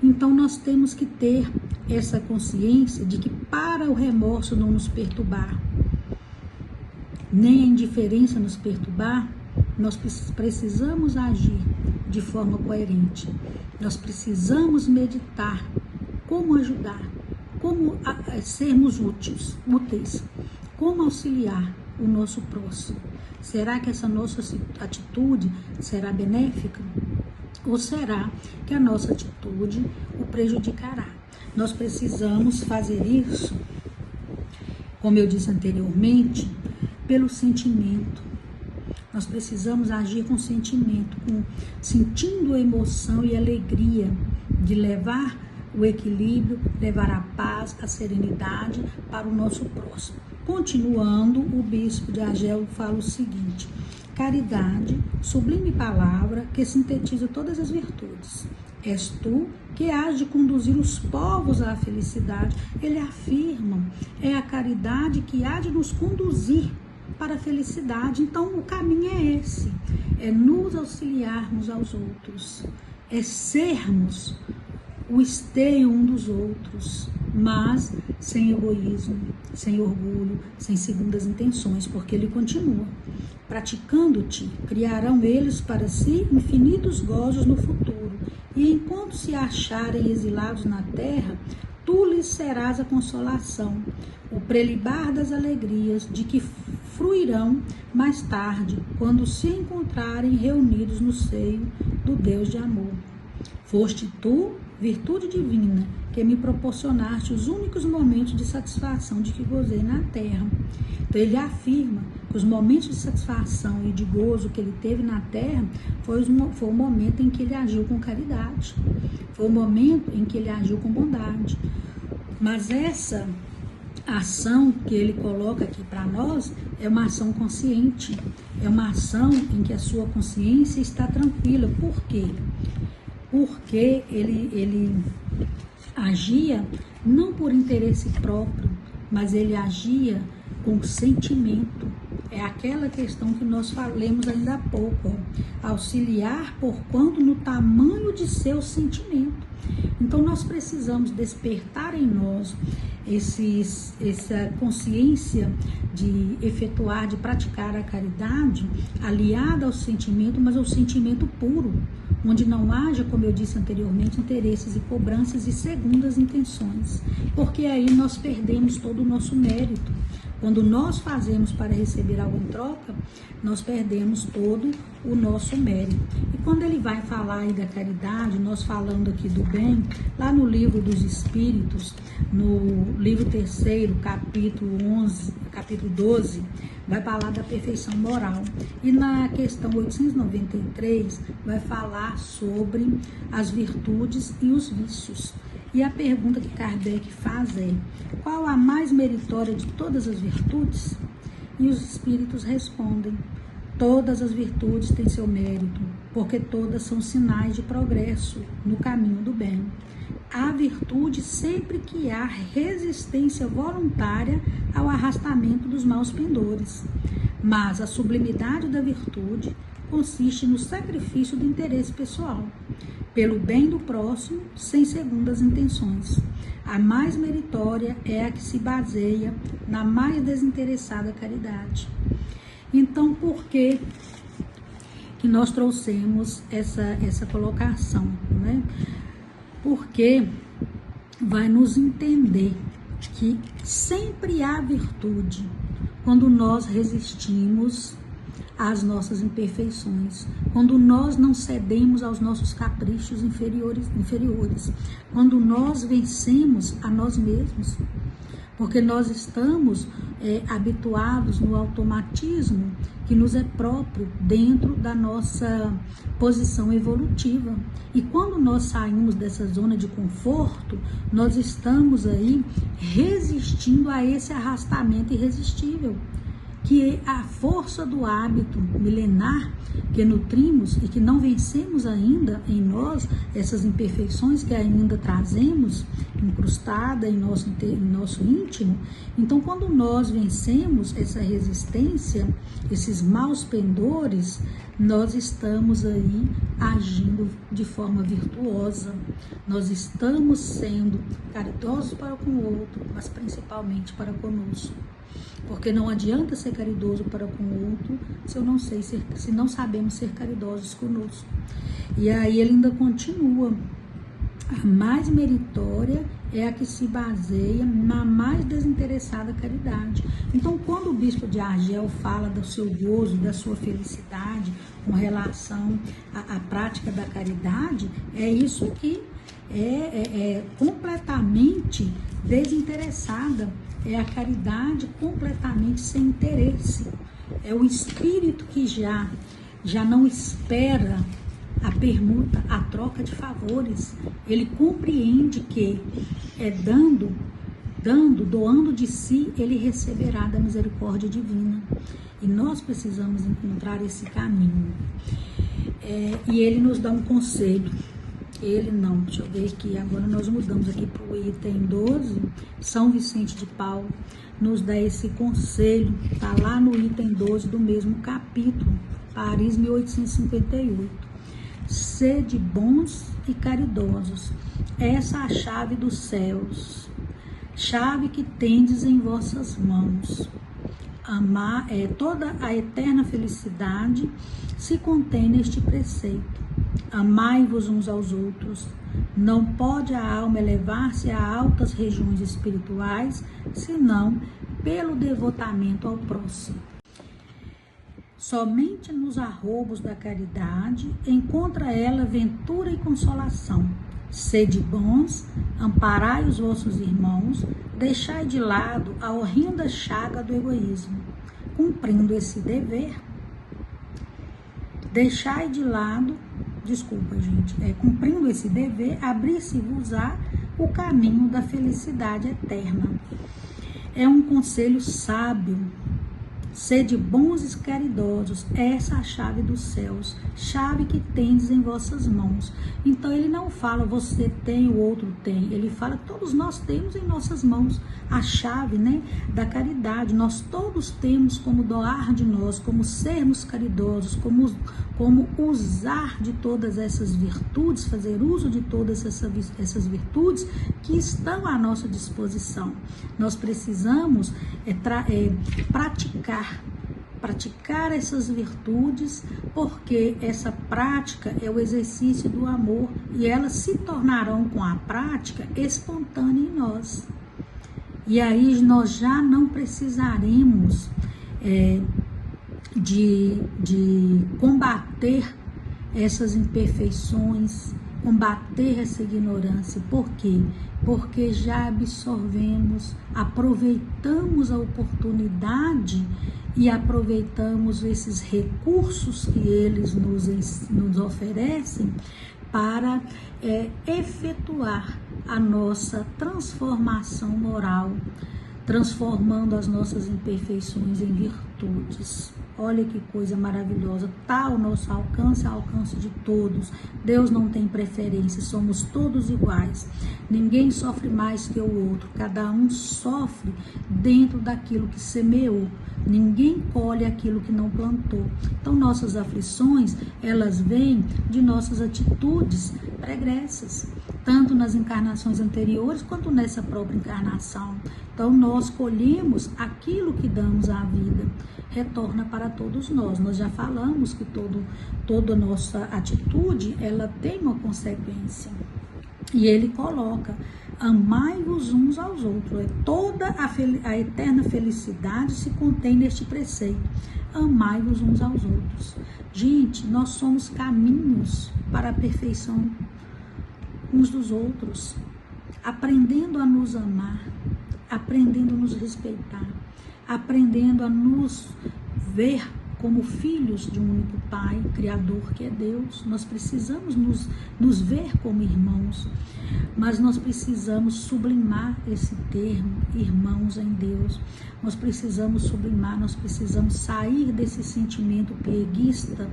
S1: Então nós temos que ter essa consciência de que para o remorso não nos perturbar, nem a indiferença nos perturbar, nós precisamos agir de forma coerente. Nós precisamos meditar como ajudar, como sermos úteis, como auxiliar o nosso próximo. Será que essa nossa atitude será benéfica? Ou será que a nossa atitude o prejudicará? Nós precisamos fazer isso, como eu disse anteriormente, pelo sentimento. Nós precisamos agir com sentimento, sentindo a emoção e alegria de levar o equilíbrio, levar a paz, a serenidade para o nosso próximo. Continuando, o bispo de Argel fala o seguinte: caridade, sublime palavra que sintetiza todas as virtudes. És tu que hás de conduzir os povos à felicidade. Ele afirma, é a caridade que há de nos conduzir para a felicidade. Então o caminho é esse, é nos auxiliarmos aos outros, é sermos o esteio um dos outros, mas sem egoísmo, sem orgulho, sem segundas intenções, porque ele continua: praticando-te, criarão eles para si infinitos gozos no futuro, e enquanto se acharem exilados na terra, tu lhes serás a consolação, o prelibar das alegrias de que fruirão mais tarde, quando se encontrarem reunidos no seio do Deus de amor. Foste tu, virtude divina, que me proporcionaste os únicos momentos de satisfação de que gozei na terra. Então ele afirma que os momentos de satisfação e de gozo que ele teve na terra foi o momento em que ele agiu com caridade, foi o momento em que ele agiu com bondade. Mas essa ação que ele coloca aqui para nós é uma ação consciente, é uma ação em que a sua consciência está tranquila. Por quê? Porque ele agia não por interesse próprio, mas ele agia com sentimento. É aquela questão que nós falamos ainda há pouco, auxiliar por quanto no tamanho de seu sentimento. Então nós precisamos despertar em nós essa consciência de efetuar, de praticar a caridade, aliada ao sentimento, mas ao sentimento puro, onde não haja, como eu disse anteriormente, interesses e cobranças e segundas intenções, porque aí nós perdemos todo o nosso mérito. Quando nós fazemos para receber algo em troca, nós perdemos todo o nosso mérito. E quando ele vai falar aí da caridade, nós falando aqui do bem, lá no livro dos Espíritos, no livro 3º, capítulo 12, vai falar da perfeição moral. E na questão 893, vai falar sobre as virtudes e os vícios. E a pergunta que Kardec faz é: qual a mais meritória de todas as virtudes? E os espíritos respondem: todas as virtudes têm seu mérito, porque todas são sinais de progresso no caminho do bem. Há virtude sempre que há resistência voluntária ao arrastamento dos maus pendores. Mas a sublimidade da virtude consiste no sacrifício do interesse pessoal, pelo bem do próximo, sem segundas intenções. A mais meritória é a que se baseia na mais desinteressada caridade. Então, por que nós trouxemos essa colocação, né? Porque vai nos entender que sempre há virtude quando nós resistimos às nossas imperfeições, quando nós não cedemos aos nossos caprichos inferiores, quando nós vencemos a nós mesmos, porque nós estamos habituados no automatismo que nos é próprio dentro da nossa posição evolutiva. E quando nós saímos dessa zona de conforto, nós estamos aí resistindo a esse arrastamento irresistível, que é a força do hábito milenar que nutrimos e que não vencemos ainda em nós, essas imperfeições que ainda trazemos incrustada em nosso íntimo. Então, quando nós vencemos essa resistência, esses maus pendores, nós estamos aí agindo de forma virtuosa, nós estamos sendo caridosos para com o outro, mas principalmente para conosco. Porque não adianta ser caridoso para com o outro se não sabemos ser caridosos conosco. E aí ele ainda continua: a mais meritória é a que se baseia na mais desinteressada caridade. Então, quando o bispo de Argel fala do seu gozo, da sua felicidade com relação à prática da caridade, é isso aqui, é completamente desinteressada. É a caridade completamente sem interesse. É o espírito que já não espera a permuta, a troca de favores. Ele compreende que doando de si, ele receberá da misericórdia divina. E nós precisamos encontrar esse caminho. E ele nos dá um conselho. Deixa eu ver aqui, agora nós mudamos aqui para o item 12, São Vicente de Paulo nos dá esse conselho, está lá no item 12 do mesmo capítulo, Paris, 1858. Sede bons e caridosos, essa é a chave dos céus, chave que tendes em vossas mãos. Toda a eterna felicidade se contém neste preceito. Amai-vos uns aos outros. Não pode a alma elevar-se a altas regiões espirituais, senão pelo devotamento ao próximo. Somente nos arroubos da caridade encontra ela ventura e consolação. Sede bons, amparai os vossos irmãos, deixai de lado a horrenda chaga do egoísmo. Cumprindo esse dever, cumprindo esse dever, abrir-se-vos-á o caminho da felicidade eterna. É um conselho sábio. Sede bons e caridosos, essa é a chave dos céus, chave que tendes em vossas mãos. Então ele não fala você tem, o outro tem, ele fala todos nós temos em nossas mãos a chave, né, da caridade. Nós todos temos como doar de nós, como sermos caridosos, como usar de todas essas virtudes, fazer uso de todas essas virtudes que estão à nossa disposição. Nós precisamos praticar essas virtudes, porque essa prática é o exercício do amor e elas se tornarão com a prática espontânea em nós. E aí nós já não precisaremos de combater essas imperfeições, combater essa ignorância. Por quê? Porque já absorvemos, aproveitamos a oportunidade e aproveitamos esses recursos que eles nos oferecem para efetuar a nossa transformação moral, transformando as nossas imperfeições em virtudes. Olha que coisa maravilhosa, está ao nosso alcance, ao alcance de todos. Deus não tem preferência, somos todos iguais. Ninguém sofre mais que o outro, cada um sofre dentro daquilo que semeou. Ninguém colhe aquilo que não plantou. Então, nossas aflições, elas vêm de nossas atitudes pregressas, tanto nas encarnações anteriores quanto nessa própria encarnação. Então, nós colhemos aquilo que damos à vida, retorna para todos nós. Nós já falamos que toda a nossa atitude, ela tem uma consequência. E ele coloca: amai-vos uns aos outros. Toda a eterna felicidade se contém neste preceito: amai-vos uns aos outros. Gente, nós somos caminhos para a perfeição uns dos outros, aprendendo a nos amar, aprendendo a nos respeitar, aprendendo a nos ver como filhos de um único Pai, Criador, que é Deus. Nós precisamos nos ver como irmãos, mas nós precisamos sublimar esse termo, irmãos em Deus. Nós precisamos sublimar, nós precisamos sair desse sentimento pieguista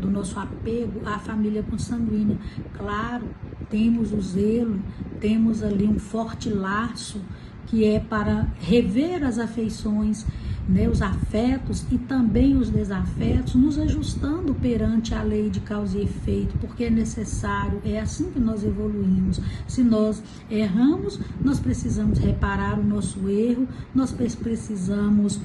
S1: do nosso apego à família consanguínea. Claro, temos o zelo, temos ali um forte laço que é para rever as afeições, né, os afetos e também os desafetos, nos ajustando perante a lei de causa e efeito, porque é necessário, é assim que nós evoluímos. Se nós erramos, nós precisamos reparar o nosso erro, nós precisamos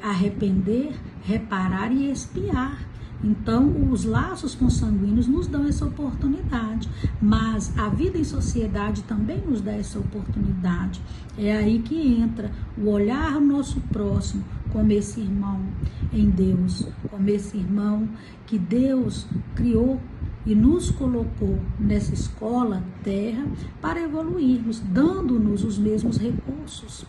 S1: arrepender, reparar e expiar. Então, os laços consanguíneos nos dão essa oportunidade, mas a vida em sociedade também nos dá essa oportunidade. É aí que entra o olhar ao nosso próximo como esse irmão em Deus, como esse irmão que Deus criou e nos colocou nessa escola terra para evoluirmos, dando-nos os mesmos recursos,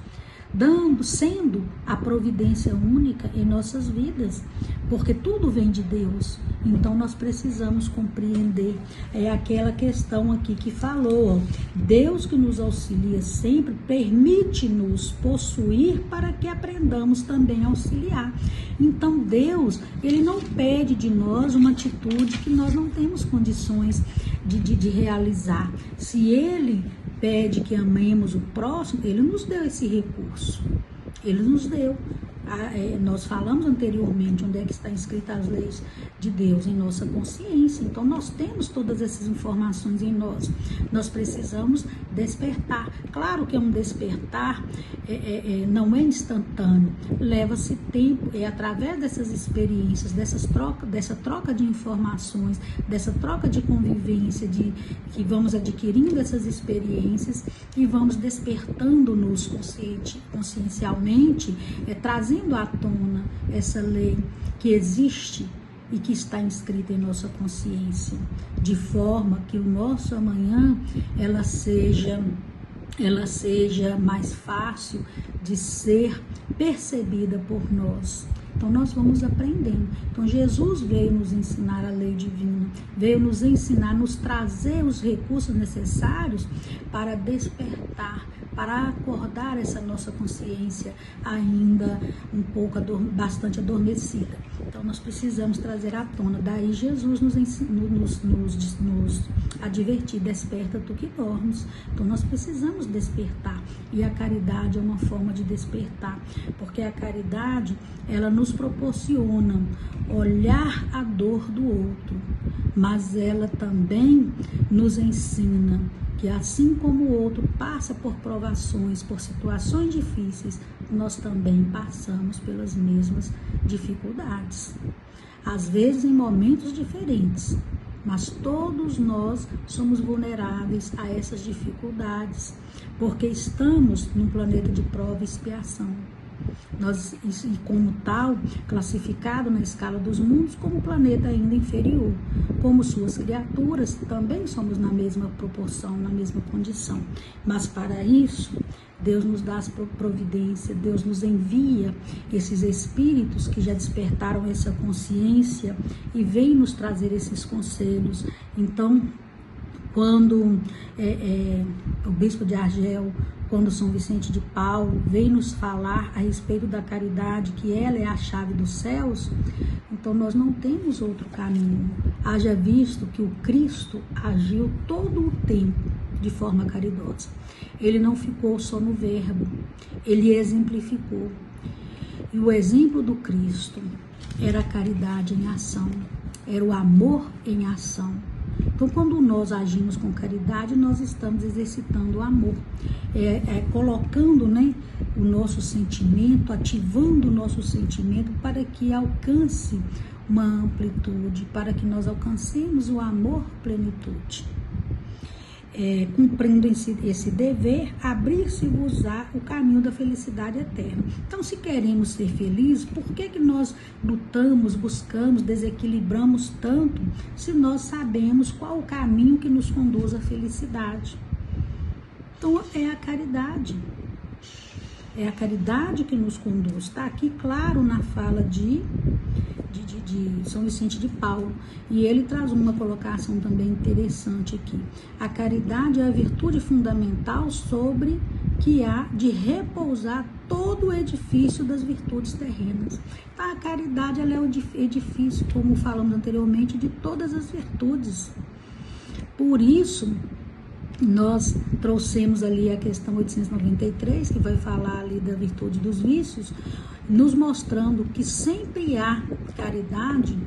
S1: sendo a providência única em nossas vidas, porque tudo vem de Deus. Então nós precisamos compreender, é aquela questão aqui que falou, ó, Deus que nos auxilia sempre, permite-nos possuir para que aprendamos também a auxiliar. Então Deus, ele não pede de nós uma atitude que nós não temos condições de realizar. Se ele pede que amemos o próximo, ele nos deu esse recurso, ele nos deu. Nós falamos anteriormente onde é que está escrita as leis de Deus em nossa consciência. Então nós temos todas essas informações em nós. Nós precisamos despertar. Claro que é um despertar, não é instantâneo, leva-se tempo, é através dessas experiências, dessa troca de informações, dessa troca de convivência, que vamos adquirindo essas experiências e vamos despertando-nos consciencialmente, trazendo à tona essa lei que existe e que está inscrita em nossa consciência, de forma que o nosso amanhã ela seja mais fácil de ser percebida por nós. Então nós vamos aprendendo. Então Jesus veio nos ensinar a lei divina, veio nos ensinar, nos trazer os recursos necessários para despertar, para acordar essa nossa consciência ainda um pouco, bastante adormecida. Então nós precisamos trazer à tona. Daí Jesus nos advertir: desperta tu que dormes. Então nós precisamos despertar, e a caridade é uma forma de despertar, porque a caridade, ela nos proporciona olhar a dor do outro, mas ela também nos ensina que assim como o outro passa por provações, por situações difíceis, nós também passamos pelas mesmas dificuldades. Às vezes em momentos diferentes, mas todos nós somos vulneráveis a essas dificuldades, porque estamos num planeta de prova e expiação. Nós, e como tal, classificado na escala dos mundos como planeta ainda inferior. Como suas criaturas, também somos na mesma proporção, na mesma condição. Mas para isso, Deus nos dá providência, Deus nos envia esses espíritos que já despertaram essa consciência e vêm nos trazer esses conselhos. Então, quando o bispo de Argel, quando São Vicente de Paulo vem nos falar a respeito da caridade, que ela é a chave dos céus, Então nós não temos outro caminho. Haja visto que o Cristo agiu todo o tempo de forma caridosa. Ele não ficou só no verbo, ele exemplificou. E o exemplo do Cristo era a caridade em ação, era o amor em ação. Então, quando nós agimos com caridade, nós estamos exercitando o amor, colocando, né, o nosso sentimento, ativando o nosso sentimento para que alcance uma amplitude, para que nós alcancemos o amor plenitude. Cumprindo esse dever, abrir-se-vos o caminho da felicidade eterna. Então, se queremos ser felizes, por que nós lutamos, buscamos, desequilibramos tanto, se nós sabemos qual o caminho que nos conduz à felicidade? Então, é a caridade. É a caridade que nos conduz. Está aqui claro na fala de São Vicente de Paulo. E ele traz uma colocação também interessante aqui. A caridade é a virtude fundamental sobre que há de repousar todo o edifício das virtudes terrenas. Então, a caridade ela é o edifício, como falamos anteriormente, de todas as virtudes. Por isso, nós trouxemos ali a questão 893, que vai falar ali da virtude dos vícios, nos mostrando que sempre há caridade,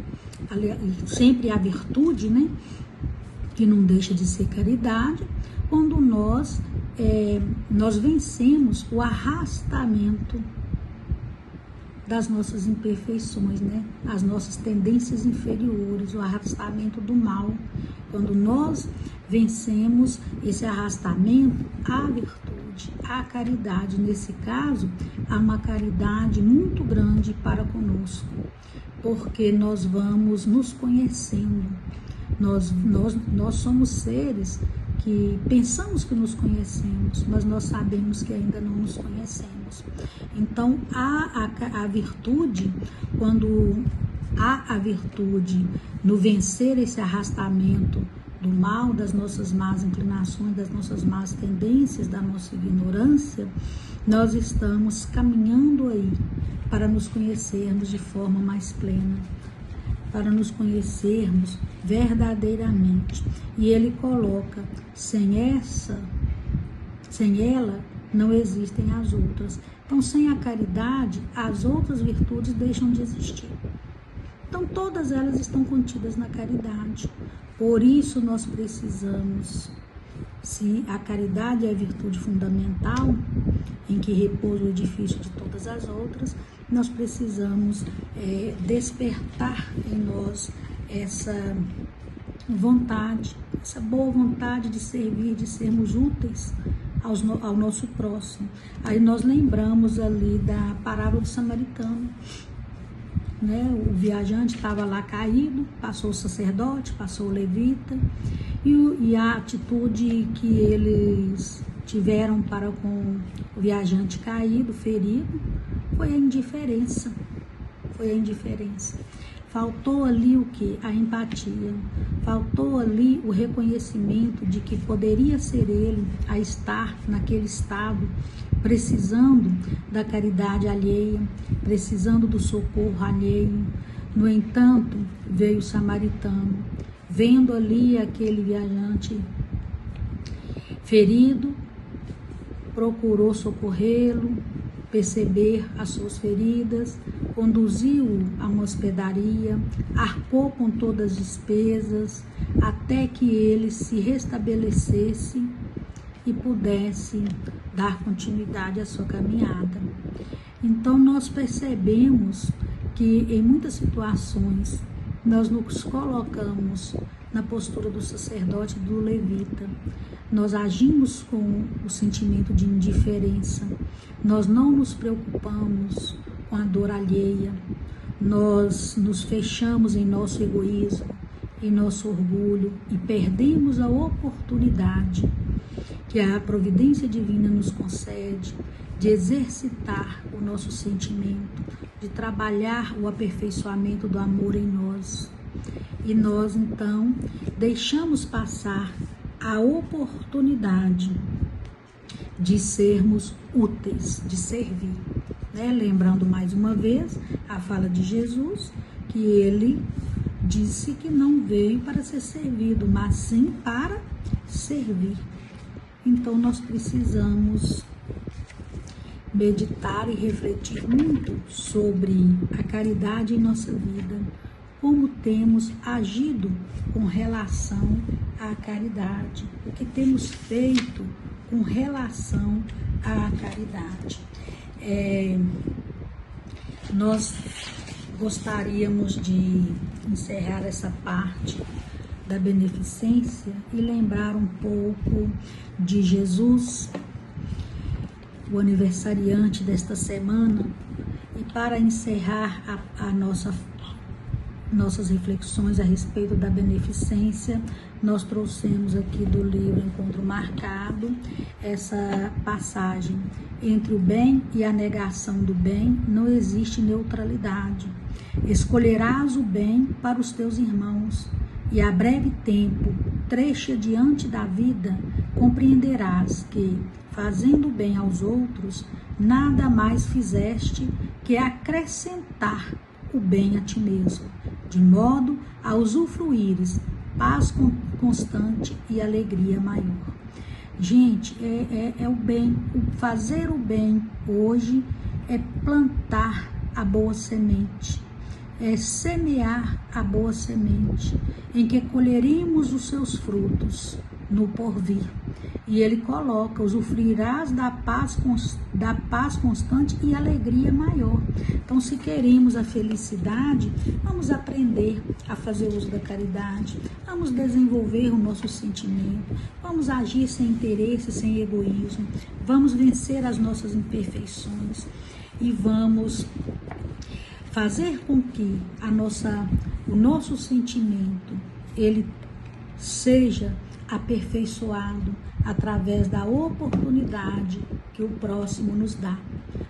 S1: sempre há virtude, né? Que não deixa de ser caridade, quando nós vencemos o arrastamento das nossas imperfeições, né? As nossas tendências inferiores, o arrastamento do mal. Quando nós vencemos esse arrastamento, a virtude, a caridade, nesse caso, há uma caridade muito grande para conosco, porque nós vamos nos conhecendo. Nós somos seres que pensamos que nos conhecemos, mas nós sabemos que ainda não nos conhecemos. Então, a virtude, quando há a virtude no vencer esse arrastamento do mal, das nossas más inclinações, das nossas más tendências, da nossa ignorância, nós estamos caminhando aí para nos conhecermos de forma mais plena, para nos conhecermos verdadeiramente. E ele coloca, sem ela não existem as outras. Então, sem a caridade, as outras virtudes deixam de existir. Então, todas elas estão contidas na caridade. Por isso, nós precisamos, se a caridade é a virtude fundamental, em que repousa o edifício de todas as outras, nós precisamos despertar em nós essa vontade, essa boa vontade de servir, de sermos úteis ao nosso próximo. Aí nós lembramos ali da parábola do samaritano, né? O viajante estava lá caído, passou o sacerdote, passou o levita, e a atitude que eles tiveram para com o viajante caído, ferido, foi a indiferença. Foi a indiferença. Faltou ali o que? A empatia. Faltou ali o reconhecimento de que poderia ser ele a estar naquele estado, precisando da caridade alheia, precisando do socorro alheio. No entanto, veio o samaritano, vendo ali aquele viajante ferido, procurou socorrê-lo, perceber as suas feridas, conduziu-o a uma hospedaria, arcou com todas as despesas, até que ele se restabelecesse e pudesse dar continuidade à sua caminhada. Então, nós percebemos que em muitas situações nós nos colocamos na postura do sacerdote e do levita. Nós agimos com o sentimento de indiferença, nós não nos preocupamos com a dor alheia, nós nos fechamos em nosso egoísmo, em nosso orgulho e perdemos a oportunidade que a providência divina nos concede de exercitar o nosso sentimento, de trabalhar o aperfeiçoamento do amor em nós. E nós, então, deixamos passar a oportunidade de sermos úteis, de servir, né? Lembrando mais uma vez a fala de Jesus, que ele disse que não veio para ser servido, mas sim para servir. Então nós precisamos meditar e refletir muito sobre a caridade em nossa vida, como temos agido com relação à caridade, o que temos feito com relação à caridade. Nós gostaríamos de encerrar essa parte da beneficência e lembrar um pouco de Jesus, o aniversariante desta semana, e para encerrar nossas reflexões a respeito da beneficência, nós trouxemos aqui do livro Encontro Marcado essa passagem: entre o bem e a negação do bem não existe neutralidade. Escolherás o bem para os teus irmãos, e a breve tempo, trecho adiante da vida, compreenderás que, fazendo o bem aos outros, nada mais fizeste que acrescentar o bem a ti mesmo, de modo a usufruires paz constante e alegria maior. Gente, é o bem, fazer o bem hoje é plantar a boa semente, é semear a boa semente, em que colheremos os seus frutos no porvir. E ele coloca: usufruirás da paz constante e alegria maior. Então, se queremos a felicidade, vamos aprender a fazer uso da caridade, vamos desenvolver o nosso sentimento, vamos agir sem interesse, sem egoísmo, vamos vencer as nossas imperfeições e vamos fazer com que o nosso sentimento ele seja aperfeiçoado através da oportunidade que o próximo nos dá,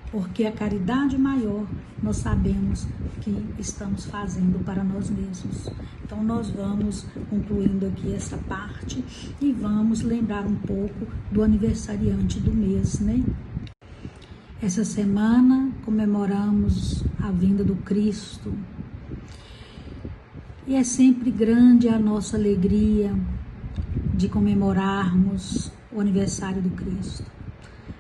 S1: porque a caridade maior nós sabemos que estamos fazendo para nós mesmos. Então nós vamos concluindo aqui essa parte e vamos lembrar um pouco do aniversariante do mês, né? Essa semana comemoramos a vinda do Cristo e é sempre grande a nossa alegria de comemorarmos o aniversário do Cristo.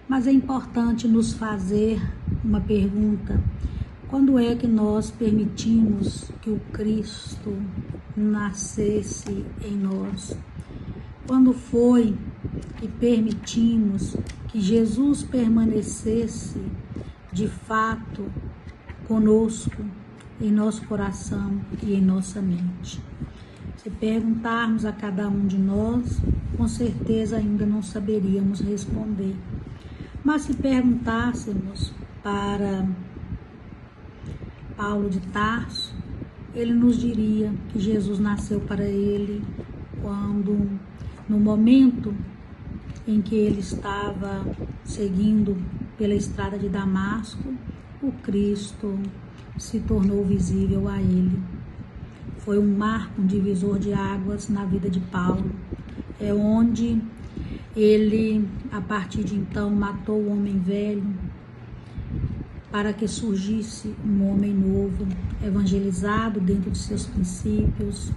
S1: Mas é importante nos fazer uma pergunta: quando é que nós permitimos que o Cristo nascesse em nós? Quando foi que permitimos que Jesus permanecesse de fato conosco, em nosso coração e em nossa mente? Se perguntarmos a cada um de nós, com certeza ainda não saberíamos responder. Mas se perguntássemos para Paulo de Tarso, ele nos diria que Jesus nasceu para ele quando, no momento em que ele estava seguindo pela estrada de Damasco, o Cristo se tornou visível a ele. Foi um marco, um divisor de águas na vida de Paulo. É onde ele, a partir de então, matou o homem velho para que surgisse um homem novo, evangelizado dentro de seus princípios,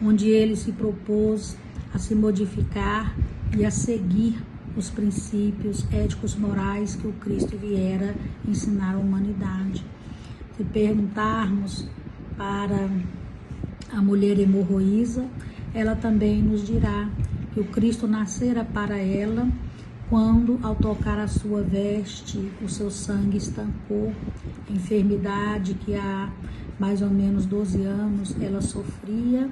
S1: onde ele se propôs a se modificar e a seguir os princípios éticos morais que o Cristo viera ensinar à humanidade. Se perguntarmos para a mulher hemorroísa, ela também nos dirá que o Cristo nascera para ela quando, ao tocar a sua veste, o seu sangue estancou, enfermidade que há mais ou menos 12 anos ela sofria,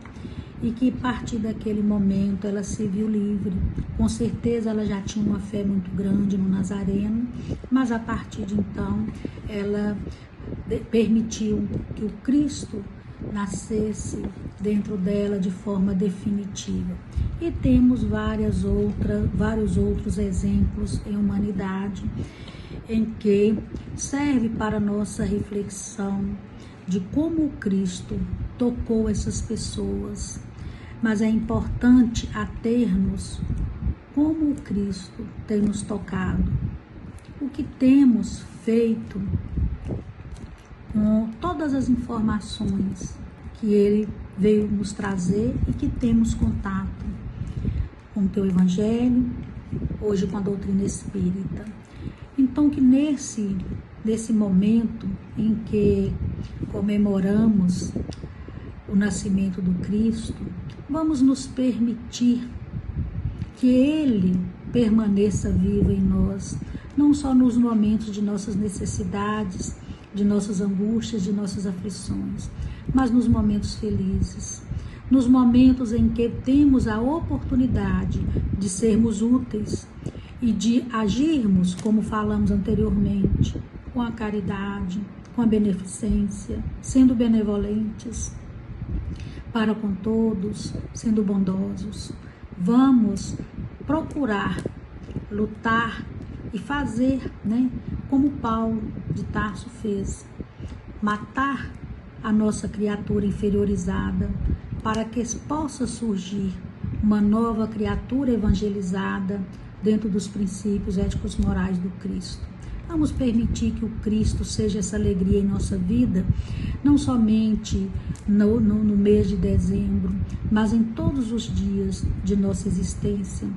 S1: e que a partir daquele momento ela se viu livre. Com certeza ela já tinha uma fé muito grande no Nazareno, mas a partir de então ela permitiu que o Cristo nascesse dentro dela de forma definitiva. E temos vários outros exemplos em humanidade em que serve para nossa reflexão de como o Cristo tocou essas pessoas. Mas é importante atermos como o Cristo tem nos tocado, o que temos feito com todas as informações que Ele veio nos trazer e que temos contato com o Teu Evangelho, hoje com a doutrina espírita. Então que nesse momento em que comemoramos o nascimento do Cristo, vamos nos permitir que Ele permaneça vivo em nós, não só nos momentos de nossas necessidades, de nossas angústias, de nossas aflições, mas nos momentos felizes, nos momentos em que temos a oportunidade de sermos úteis e de agirmos, como falamos anteriormente, com a caridade, com a beneficência, sendo benevolentes para com todos, sendo bondosos. Vamos procurar lutar e fazer, como Paulo de Tarso fez, matar a nossa criatura inferiorizada para que possa surgir uma nova criatura evangelizada dentro dos princípios éticos morais do Cristo. Vamos permitir que o Cristo seja essa alegria em nossa vida, não somente no mês de dezembro, mas em todos os dias de nossa existência,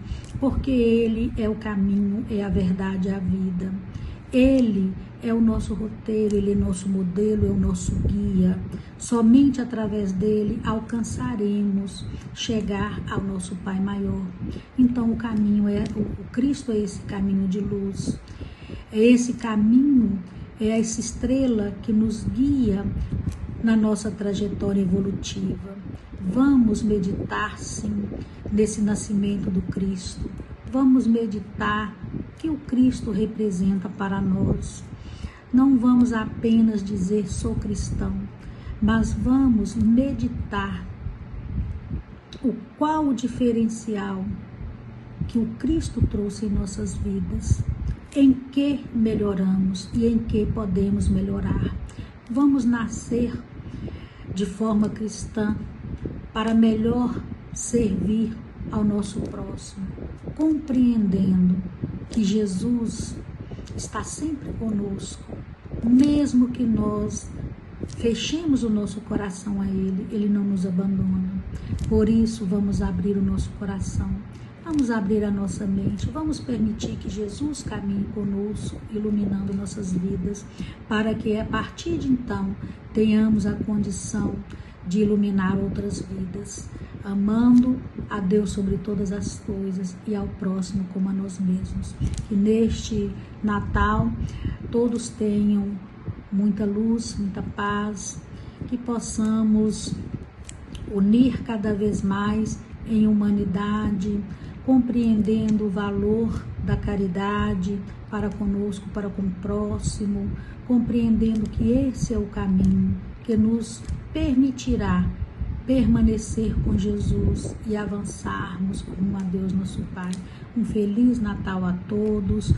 S1: porque Ele é o caminho, é a verdade, é a vida. Ele é o nosso roteiro, Ele é nosso modelo, é o nosso guia. Somente através dele alcançaremos chegar ao nosso Pai maior. Então o Cristo é esse caminho de luz. É esse caminho, é essa estrela que nos guia na nossa trajetória evolutiva. Vamos meditar, sim, nesse nascimento do Cristo. Vamos meditar que o Cristo representa para nós. Não vamos apenas dizer sou cristão, mas vamos meditar qual o diferencial que o Cristo trouxe em nossas vidas, em que melhoramos e em que podemos melhorar. Vamos nascer de forma cristã para melhor servir ao nosso próximo, compreendendo que Jesus está sempre conosco, mesmo que nós fechemos o nosso coração a Ele, Ele não nos abandona. Por isso, vamos abrir o nosso coração, vamos abrir a nossa mente, vamos permitir que Jesus caminhe conosco, iluminando nossas vidas, para que a partir de então tenhamos a condição de iluminar outras vidas, amando a Deus sobre todas as coisas e ao próximo como a nós mesmos. Que neste Natal todos tenham muita luz, muita paz, que possamos unir cada vez mais em humanidade, compreendendo o valor da caridade para conosco, para com o próximo, compreendendo que esse é o caminho que nos permitirá permanecer com Jesus e avançarmos rumo a Deus nosso Pai. Um feliz Natal a todos,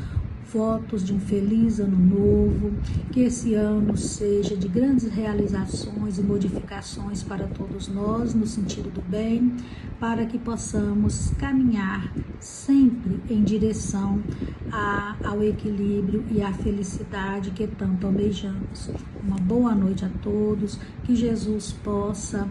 S1: votos de um feliz ano novo, que esse ano seja de grandes realizações e modificações para todos nós, no sentido do bem, para que possamos caminhar sempre em direção ao equilíbrio e à felicidade que tanto almejamos. Uma boa noite a todos, que Jesus possa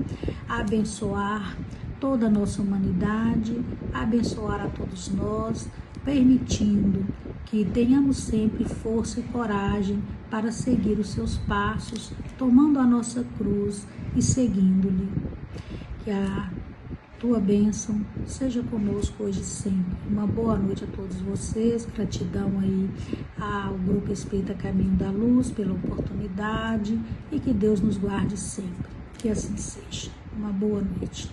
S1: abençoar toda a nossa humanidade, abençoar a todos nós, permitindo que tenhamos sempre força e coragem para seguir os seus passos, tomando a nossa cruz e seguindo-lhe. Que a tua bênção seja conosco hoje e sempre. Uma boa noite a todos vocês, gratidão aí ao Grupo Espírita Caminho da Luz pela oportunidade e que Deus nos guarde sempre. Que assim seja. Uma boa noite.